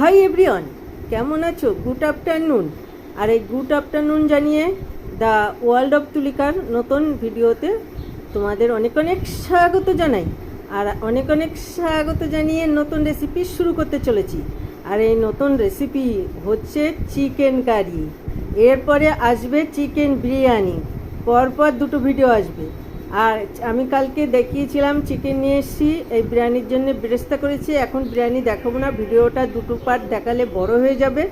Hi everyone, কেমন আছো? Good afternoon. আর এই গুড আফটারনুন জানিয়ে দ্য ওয়ার্ল্ড অফ তুলিকার নতুন ভিডিওতে তোমাদের অনেক অনেক স্বাগত জানাই। আর অনেক অনেক স্বাগত জানিয়ে নতুন রেসিপি শুরু করতে চলেছি। আর এই নতুন রেসিপি হচ্ছে চিকেন কারি, এরপরে আসবে চিকেন বিরিয়ানি, পরপর দুটো ভিডিও আসবে। আর আমি কালকে দেখিয়েছিলাম চিকেন নিয়ে এসেছি, এই বিরিয়ানির জন্য বেরেস্তা করেছি। এখন বিরিয়ানি দেখাবো না, ভিডিওটা দুটো পার্ট দেখালে বড় হয়ে যাবে।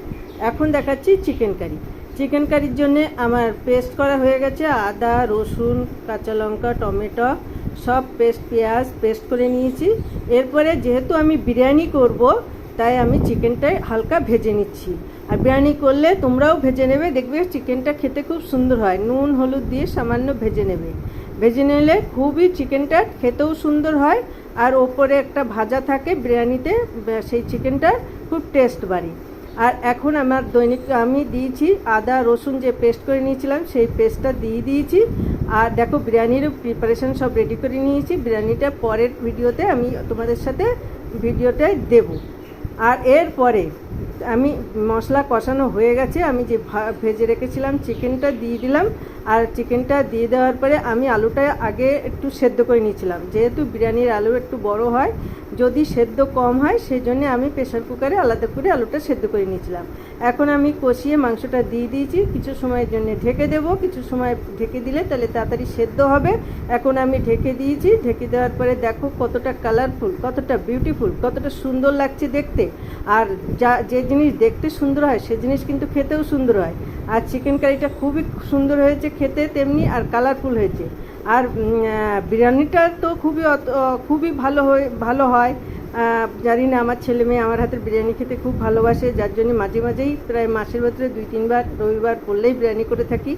এখন দেখাচ্ছি চিকেন কারি। চিকেন কারির জন্য আমার পেস্ট করা হয়ে গেছে, আদা রসুন কাঁচা লঙ্কা টমেটো সব পেস্ট, পেঁয়াজ পেস্ট করে নিয়েছি। এরপরে যেহেতু আমি বিরিয়ানি করব তাই আমি চিকেনটাই হালকা ভেজে নিচ্ছি। আর বিরিয়ানি করলে তোমরাও ভেজে নেবে, দেখবে চিকেনটা খেতে খুব সুন্দর হয়। নুন হলুদ দিয়ে সামান্য ভেজে নেবে, ভেজে নিলে খুবই চিকেনটা খেতেও সুন্দর হয়। আর ওপরে একটা ভাজা থাকে বিরিয়ানিতে, সেই চিকেনটার খুব টেস্ট বাড়ে। আর এখন আমার দৈনিক আমি দিয়েছি আদা রসুন যে পেস্ট করে নিয়েছিলাম সেই পেস্টটা দিয়ে দিয়েছি। আর দেখো বিরিয়ানিরও প্রিপারেশন সব রেডি করে নিয়েছি। বিরিয়ানিটা পরের ভিডিওতে আমি তোমাদের সাথে ভিডিওটায় দেব। আর এরপরে আমি মশলা কষানো হয়ে গেছে, আমি যে ভেজে রেখেছিলাম চিকেনটা দিয়ে দিলাম। আর চিকেনটা দিয়ে দেওয়ার পরে আমি আলুটা আগে একটু সেদ্ধ করে নিয়েছিলাম, যেহেতু বিরিয়ানির আলু একটু বড় হয়, যদি সেদ্ধ কম হয় সেই জন্য আমি প্রেশার কুকারে আলাদা করে আলুটা সেদ্ধ করে নিয়েছিলাম। এখন আমি কষিয়ে মাংসটা দিয়ে দিয়েছি, কিছু সময়ের জন্য ঢেকে দেব। কিছু সময় ঢেকে দিলে তাহলে তাড়াতাড়ি সেদ্ধ হবে। এখন আমি ঢেকে দিয়েছি, ঢেকে দেওয়ার পরে দেখো কতটা কালারফুল, কতটা বিউটিফুল, কতটা সুন্দর লাগছে দেখতে। আর যে জিনিস দেখতে সুন্দর হয় সে জিনিস কিন্তু খেতেও সুন্দর হয়। আর চিকেন কারিটা খুবই সুন্দর হয়েছে খেতে, তেমনি আর কালারফুল হয়েছে। আর বিরিয়ানিটা তো খুবই ভালো হয়। জানি না, আমার ছেলে মেয়ে আমার হাতের বিরিয়ানি খেতে খুব ভালোবাসে, যার জন্য মাঝে মাঝেই প্রায় মাসের ভেতরে 2-3 বার রবিবার করলেই বিরিয়ানি করে থাকি।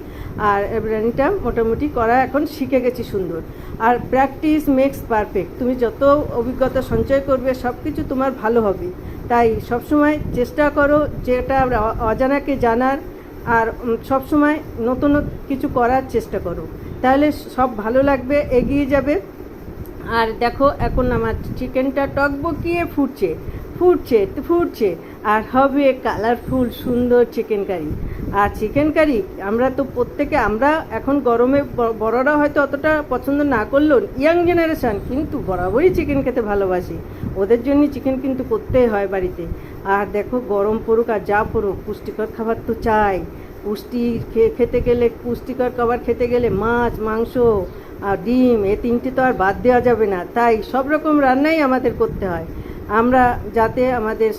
আর বিরিয়ানিটা মোটামুটি করা এখন শিখে গেছি সুন্দর। আর প্র্যাকটিস মেক্স পারফেক্ট, তুমি যত অভিজ্ঞতা সঞ্চয় করবে সব কিছু তোমার ভালো হবে। তাই সবসময় চেষ্টা করো যেটা অজানাকে জানার, আর সবসময় নতুন কিছু করার চেষ্টা করো, তাহলে সব ভালো লাগবে, এগিয়ে যাবে। আর দেখো এখন আমার চিকেনটা টকবকিয়ে ফুটছে আর হবে কালারফুল সুন্দর চিকেন কারি। আর চিকেন কারি আমরা এখন গরমে বড়রা হয়তো অতটা পছন্দ না করলেও ইয়াং জেনারেশান কিন্তু বরাবরই চিকেন খেতে ভালোবাসে, ওদের জন্য চিকেন কিন্তু করতেই হয় বাড়িতে। আর দেখো গরম পড়ুক আর যা পড়ুক, পুষ্টিকর খাবার তো চাই। পুষ্টিকর খাবার খেতে গেলে মাছ মাংস আর ডিম, এই তিনটে তো আর বাদ দেওয়া যাবে না। তাই সব রকম রান্নাই আমাদের করতে হয়, আমরা যাতে আমাদের